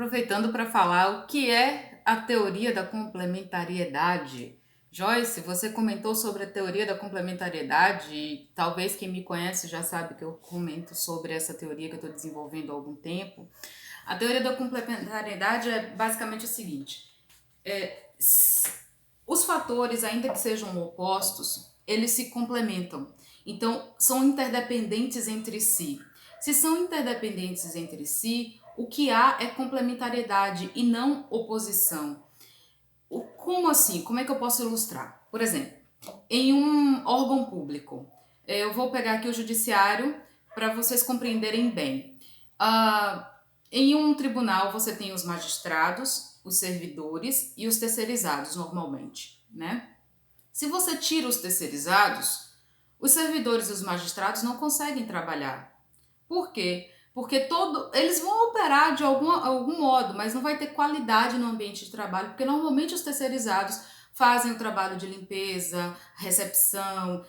Aproveitando para falar o que é a teoria da complementariedade. Joyce, você comentou sobre a teoria da complementariedade e talvez quem me conhece já sabe que eu comento sobre essa teoria que eu estou desenvolvendo há algum tempo. A teoria da complementariedade é basicamente o seguinte: os fatores, ainda que sejam opostos, eles se complementam. Então, são interdependentes entre si. Se são interdependentes entre si, o que há é complementariedade e não oposição. Como assim? Como é que eu posso ilustrar? Por exemplo, em um órgão público, eu vou pegar aqui o judiciário para vocês compreenderem bem. Em um tribunal, você tem os magistrados, os servidores e os terceirizados, normalmente, né? Se você tira os terceirizados, os servidores e os magistrados não conseguem trabalhar. Por quê? Porque eles vão operar de algum modo, mas não vai ter qualidade no ambiente de trabalho, porque normalmente os terceirizados fazem o trabalho de limpeza, recepção,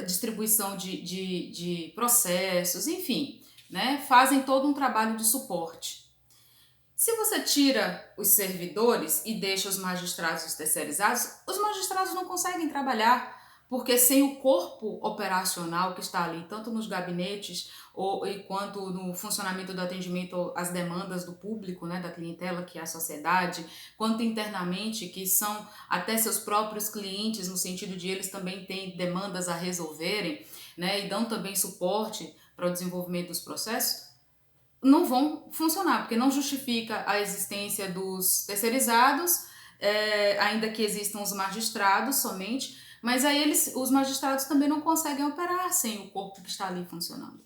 distribuição de processos, enfim, né? Fazem todo um trabalho de suporte. Se você tira os servidores e deixa os magistrados e os terceirizados, os magistrados não conseguem trabalhar, porque sem o corpo operacional que está ali, tanto nos gabinetes quanto no funcionamento do atendimento às demandas do público, né, da clientela, que é a sociedade, quanto internamente, que são até seus próprios clientes, no sentido de eles também têm demandas a resolverem, né, e dão também suporte para o desenvolvimento dos processos, não vão funcionar, porque não justifica a existência dos terceirizados, ainda que existam os magistrados somente, mas aí os magistrados também não conseguem operar sem o corpo que está ali funcionando.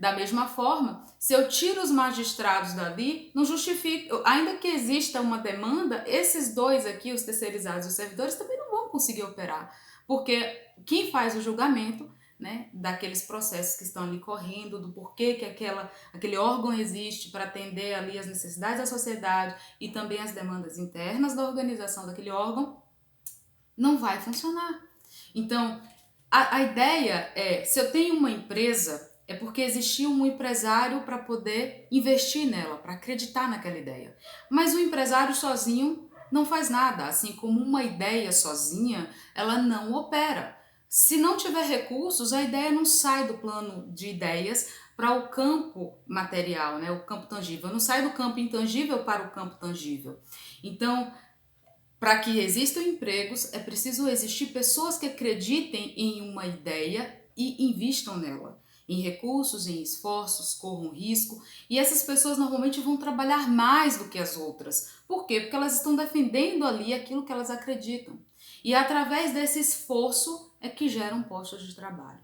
Da mesma forma, se eu tiro os magistrados dali, não justifica, ainda que exista uma demanda, esses dois aqui, os terceirizados e os servidores, também não vão conseguir operar, porque quem faz o julgamento, né, daqueles processos que estão ali correndo, do porquê que aquele órgão existe para atender ali as necessidades da sociedade e também as demandas internas da organização daquele órgão, não vai funcionar. Então, a ideia é, se eu tenho uma empresa, é porque existia um empresário para poder investir nela, para acreditar naquela ideia. Mas o empresário sozinho não faz nada, assim como uma ideia sozinha, ela não opera. Se não tiver recursos, a ideia não sai do plano de ideias para o campo material, né? O campo tangível. Não sai do campo intangível para o campo tangível. Então, para que existam empregos, é preciso existir pessoas que acreditem em uma ideia e invistam nela, em recursos, em esforços, corram risco, e essas pessoas normalmente vão trabalhar mais do que as outras. Por quê? Porque elas estão defendendo ali aquilo que elas acreditam. E através desse esforço é que geram postos de trabalho.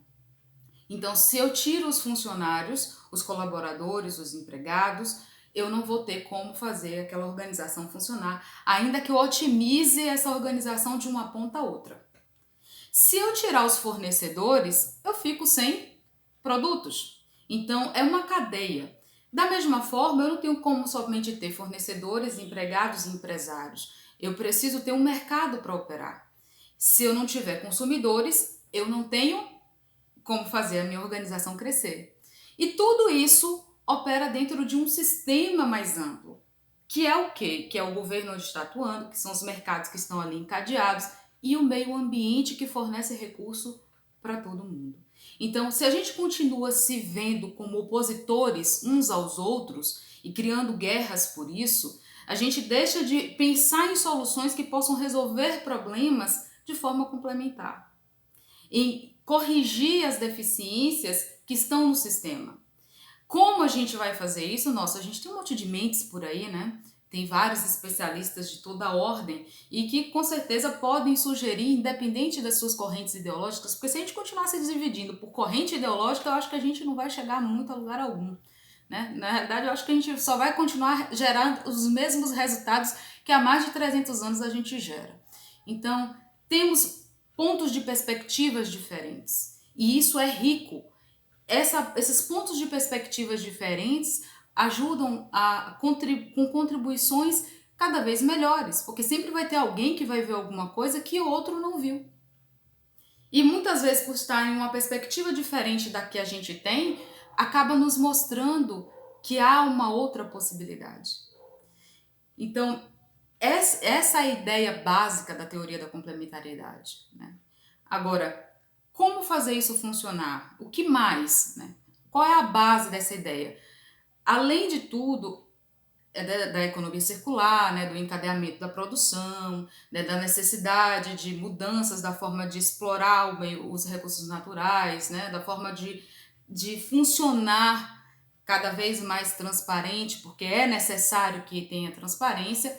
Então, se eu tiro os funcionários, os colaboradores, os empregados, eu não vou ter como fazer aquela organização funcionar, ainda que eu otimize essa organização de uma ponta a outra. Se eu tirar os fornecedores, eu fico sem produtos. Então, é uma cadeia. Da mesma forma, eu não tenho como somente ter fornecedores, empregados e empresários. Eu preciso ter um mercado para operar. Se eu não tiver consumidores, eu não tenho como fazer a minha organização crescer. E tudo isso opera dentro de um sistema mais amplo, que é o quê? Que é o governo onde está atuando, que são os mercados que estão ali encadeados e o meio ambiente que fornece recurso para todo mundo. Então, se a gente continua se vendo como opositores uns aos outros e criando guerras por isso, a gente deixa de pensar em soluções que possam resolver problemas de forma complementar, em corrigir as deficiências que estão no sistema. Como a gente vai fazer isso? Nossa, a gente tem um monte de mentes por aí, né? Tem vários especialistas de toda a ordem e que com certeza podem sugerir, independente das suas correntes ideológicas, porque se a gente continuar se dividindo por corrente ideológica, eu acho que a gente não vai chegar muito a lugar algum, né? Na realidade, eu acho que a gente só vai continuar gerando os mesmos resultados que há mais de 300 anos a gente gera. Então, temos pontos de perspectivas diferentes e isso é rico. Esses pontos de perspectivas diferentes ajudam com contribuições cada vez melhores, porque sempre vai ter alguém que vai ver alguma coisa que o outro não viu. E muitas vezes, por estar em uma perspectiva diferente da que a gente tem, acaba nos mostrando que há uma outra possibilidade. Então, essa é a ideia básica da teoria da complementariedade, né? Agora, como fazer isso funcionar? O que mais, né? Qual é a base dessa ideia? Além de tudo, é da economia circular, né, do encadeamento da produção, né, da necessidade de mudanças da forma de explorar os recursos naturais, né, da forma de funcionar cada vez mais transparente, porque é necessário que tenha transparência.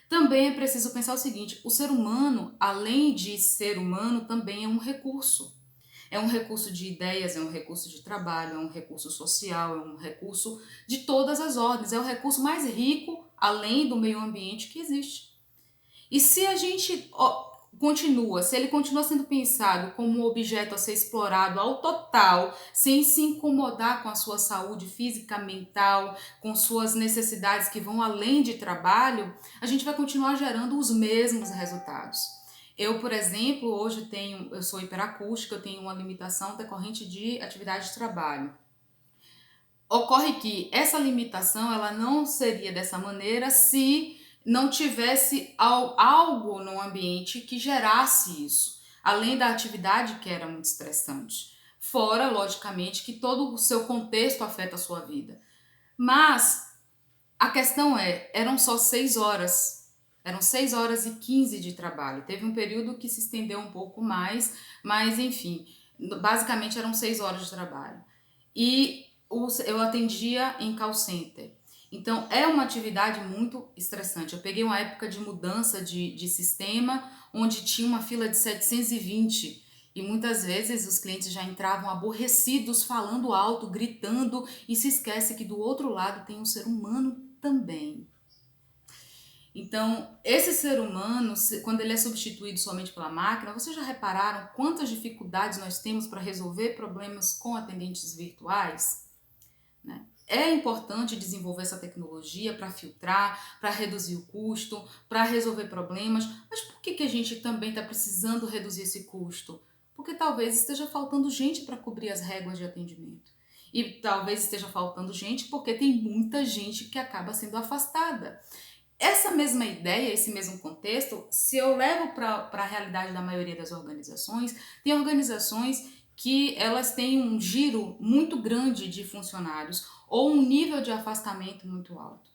Também é preciso pensar o seguinte: o ser humano, além de ser humano, também é um recurso. É um recurso de ideias, é um recurso de trabalho, é um recurso social, é um recurso de todas as ordens, é o recurso mais rico, além do meio ambiente, que existe. E se a gente se ele continua sendo pensado como um objeto a ser explorado ao total, sem se incomodar com a sua saúde física, mental, com suas necessidades que vão além de trabalho, a gente vai continuar gerando os mesmos resultados. Eu, por exemplo, hoje eu sou hiperacústica, eu tenho uma limitação decorrente de atividade de trabalho. Ocorre que essa limitação ela não seria dessa maneira se não tivesse algo no ambiente que gerasse isso, além da atividade que era muito estressante. Fora, logicamente, que todo o seu contexto afeta a sua vida. Mas a questão eram só 6 horas. Eram 6 horas e 15 de trabalho. Teve um período que se estendeu um pouco mais, mas enfim, basicamente eram 6 horas de trabalho. E eu atendia em call center. Então, é uma atividade muito estressante. Eu peguei uma época de mudança de sistema, onde tinha uma fila de 720 e muitas vezes os clientes já entravam aborrecidos, falando alto, gritando, e se esquece que do outro lado tem um ser humano também. Então, esse ser humano, quando ele é substituído somente pela máquina, vocês já repararam quantas dificuldades nós temos para resolver problemas com atendentes virtuais? Né? É importante desenvolver essa tecnologia para filtrar, para reduzir o custo, para resolver problemas, mas por que a gente também está precisando reduzir esse custo? Porque talvez esteja faltando gente para cobrir as réguas de atendimento. E talvez esteja faltando gente porque tem muita gente que acaba sendo afastada. Essa mesma ideia, esse mesmo contexto, se eu levo para a realidade da maioria das organizações, tem organizações que elas têm um giro muito grande de funcionários ou um nível de afastamento muito alto,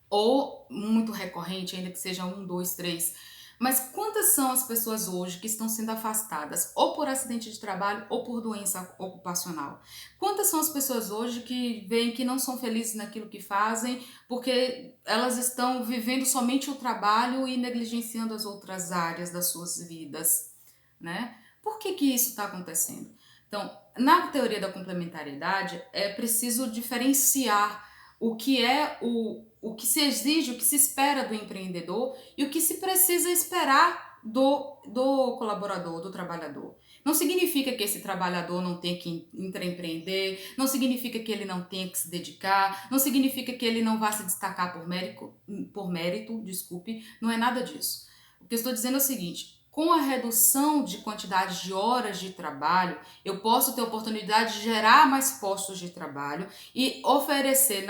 ou muito recorrente, ainda que seja 1, 2, 3. Mas quantas são as pessoas hoje que estão sendo afastadas ou por acidente de trabalho ou por doença ocupacional? Quantas são as pessoas hoje que veem que não são felizes naquilo que fazem porque elas estão vivendo somente o trabalho e negligenciando as outras áreas das suas vidas, né? Por que isso está acontecendo? Então, na teoria da complementariedade, é preciso diferenciar o que é o que se exige, o que se espera do empreendedor e o que se precisa esperar do colaborador, do trabalhador. Não significa que esse trabalhador não tenha que empreender, não significa que ele não tenha que se dedicar, não significa que ele não vá se destacar por mérito, desculpe, não é nada disso. O que eu estou dizendo é o seguinte: com a redução de quantidade de horas de trabalho, eu posso ter a oportunidade de gerar mais postos de trabalho e oferecer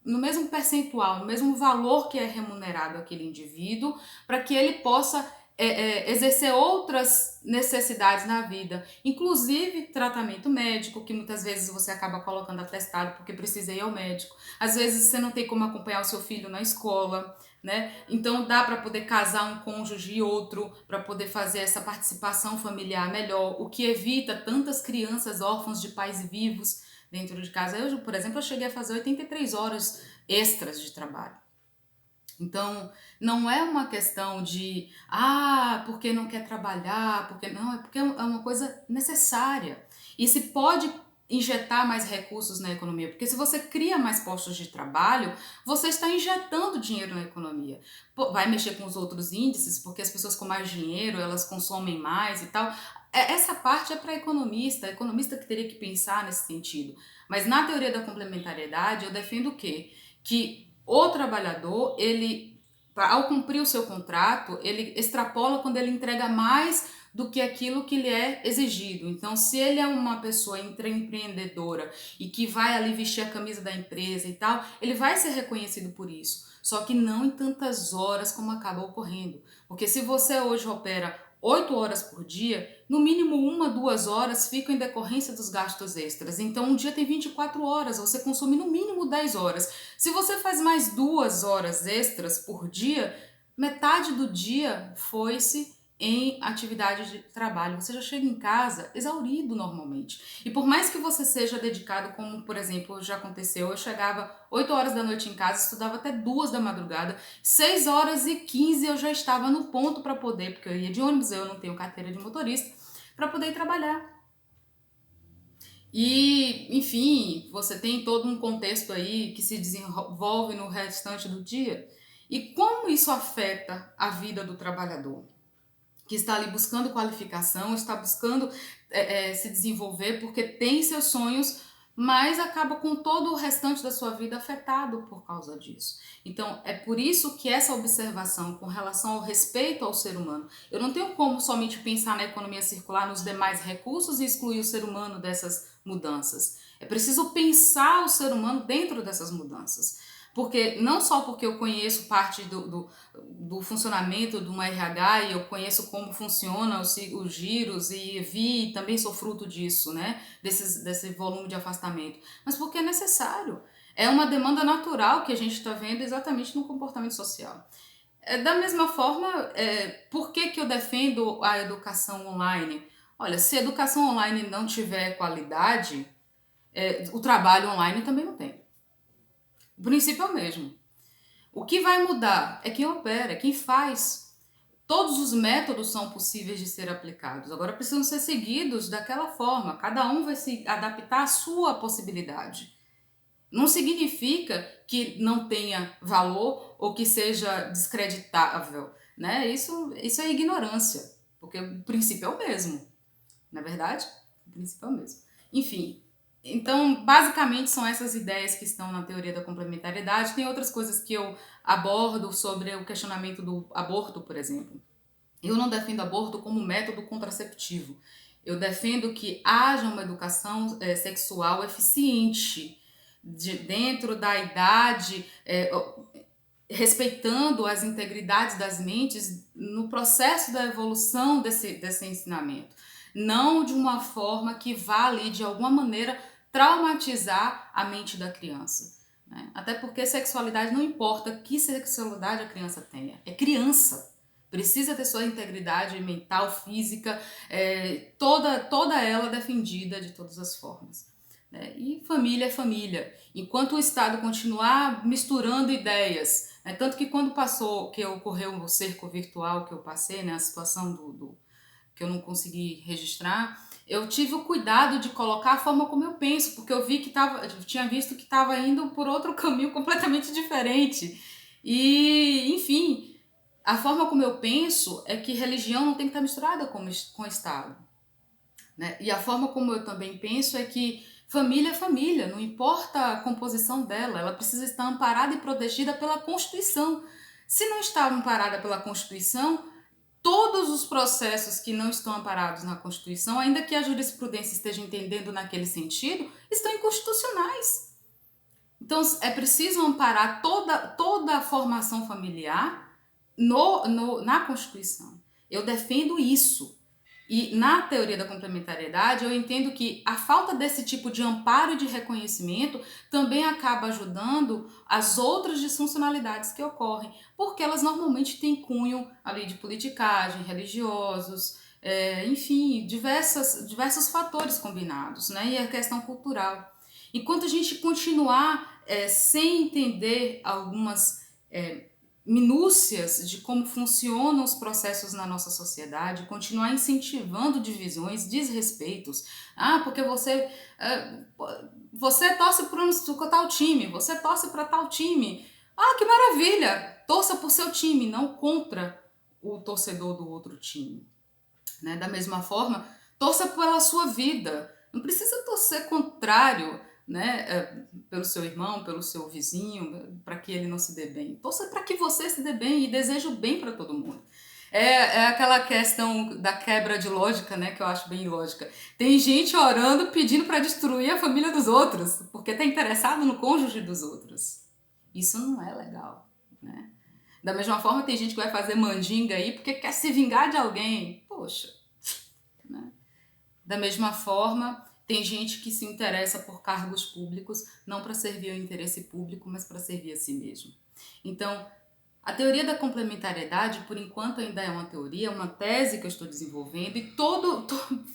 no mesmo percentual, no mesmo valor que é remunerado aquele indivíduo, para que ele possa exercer outras necessidades na vida, inclusive tratamento médico, que muitas vezes você acaba colocando atestado porque precisa ir ao médico. Às vezes você não tem como acompanhar o seu filho na escola, né? Então dá para poder casar um cônjuge e outro, para poder fazer essa participação familiar melhor, o que evita tantas crianças órfãs de pais vivos dentro de casa. Eu, por exemplo, eu cheguei a fazer 83 horas extras de trabalho. Então, não é uma questão de, porque não quer trabalhar, porque não, é porque é uma coisa necessária. E se pode injetar mais recursos na economia, porque se você cria mais postos de trabalho, você está injetando dinheiro na economia. Vai mexer com os outros índices, porque as pessoas com mais dinheiro, elas consomem mais e tal. Essa parte é para economista que teria que pensar nesse sentido. Mas na teoria da complementariedade, eu defendo o quê? Que o trabalhador, ele, ao cumprir o seu contrato, ele extrapola quando ele entrega mais do que aquilo que lhe é exigido. Então, se ele é uma pessoa empreendedora e que vai ali vestir a camisa da empresa e tal, ele vai ser reconhecido por isso. Só que não em tantas horas como acaba ocorrendo. Porque se você hoje opera 8 horas por dia, no mínimo 1, 2 horas ficam em decorrência dos gastos extras. Então, um dia tem 24 horas, você consome no mínimo 10 horas. Se você faz mais 2 horas extras por dia, metade do dia foi-se em atividade de trabalho. Você já chega em casa exaurido normalmente. E por mais que você seja dedicado, como por exemplo já aconteceu, eu chegava 8 horas da noite em casa, estudava até 2 da madrugada, 6 horas e 15 eu já estava no ponto para poder, porque eu ia de ônibus, eu não tenho carteira de motorista, para poder ir trabalhar. E, enfim, você tem todo um contexto aí que se desenvolve no restante do dia. E como isso afeta a vida do trabalhador? Que está ali buscando qualificação, está buscando se desenvolver porque tem seus sonhos, mas acaba com todo o restante da sua vida afetado por causa disso. Então, é por isso que essa observação com relação ao respeito ao ser humano, eu não tenho como somente pensar na economia circular, nos demais recursos e excluir o ser humano dessas mudanças. É preciso pensar o ser humano dentro dessas mudanças. Porque não só porque eu conheço parte do funcionamento de uma RH e eu conheço como funcionam os giros e vi, também sou fruto disso, né? Desse volume de afastamento. Mas porque é necessário. É uma demanda natural que a gente está vendo exatamente no comportamento social. Da mesma forma, por que eu defendo a educação online? Olha, se a educação online não tiver qualidade, o trabalho online também não tem. O princípio é o mesmo. O que vai mudar é quem opera, é quem faz. Todos os métodos são possíveis de ser aplicados, agora precisam ser seguidos daquela forma. Cada um vai se adaptar à sua possibilidade. Não significa que não tenha valor ou que seja descreditável, né? Isso é ignorância, porque o princípio é o mesmo, não é verdade? O princípio é o mesmo. Enfim, então, basicamente, são essas ideias que estão na teoria da complementariedade. Tem outras coisas que eu abordo sobre o questionamento do aborto, por exemplo. Eu não defendo aborto como método contraceptivo. Eu defendo que haja uma educação sexual eficiente dentro da idade, respeitando as integridades das mentes no processo da evolução desse ensinamento. Não de uma forma que vá ali, de alguma maneira, traumatizar a mente da criança. Né? Até porque sexualidade não importa que sexualidade a criança tenha. É criança. Precisa ter sua integridade mental, física, toda ela defendida de todas as formas. Né? E família é família. Enquanto o Estado continuar misturando ideias, tanto que quando que ocorreu o cerco virtual que eu passei, né, a situação que eu não consegui registrar, eu tive o cuidado de colocar a forma como eu penso, porque eu tinha visto que estava indo por outro caminho completamente diferente. E, enfim, a forma como eu penso é que religião não tem que estar misturada com o Estado. Né? E a forma como eu também penso é que família é família, não importa a composição dela, ela precisa estar amparada e protegida pela Constituição. Se não está amparada pela Constituição, todos os processos que não estão amparados na Constituição, ainda que a jurisprudência esteja entendendo naquele sentido, estão inconstitucionais. Então, é preciso amparar toda a formação familiar na Constituição. Eu defendo isso. E na teoria da complementariedade, eu entendo que a falta desse tipo de amparo e de reconhecimento também acaba ajudando as outras disfuncionalidades que ocorrem, porque elas normalmente têm cunho ali de politicagem, religiosos, enfim, diversos fatores combinados, né? E a questão cultural. Enquanto a gente continuar sem entender algumas minúcias de como funcionam os processos na nossa sociedade, continuar incentivando divisões, desrespeitos. Porque você torce por tal time, você torce para tal time. Que maravilha! Torça por seu time, não contra o torcedor do outro time. Né? Da mesma forma, torça pela sua vida. Não precisa torcer contrário, né, pelo seu irmão, pelo seu vizinho, para que ele não se dê bem. Torça para que você se dê bem e desejo bem para todo mundo. É aquela questão da quebra de lógica, né, que eu acho bem ilógica. Tem gente orando pedindo para destruir a família dos outros, porque está interessado no cônjuge dos outros. Isso não é legal, né? Da mesma forma, tem gente que vai fazer mandinga aí porque quer se vingar de alguém. Poxa, né? Da mesma forma, tem gente que se interessa por cargos públicos não para servir ao interesse público, mas para servir a si mesmo. Então, a teoria da complementariedade, por enquanto, ainda é uma teoria, é uma tese que eu estou desenvolvendo e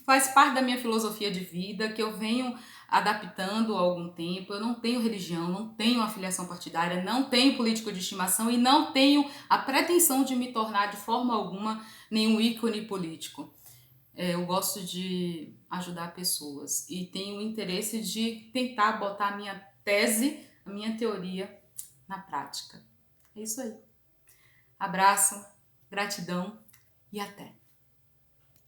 faz parte da minha filosofia de vida que eu venho adaptando há algum tempo. Eu não tenho religião, não tenho afiliação partidária, não tenho político de estimação e não tenho a pretensão de me tornar de forma alguma nenhum ícone político. Eu gosto de ajudar pessoas e tenho o interesse de tentar botar a minha tese, a minha teoria na prática. É isso aí. Abraço, gratidão e até!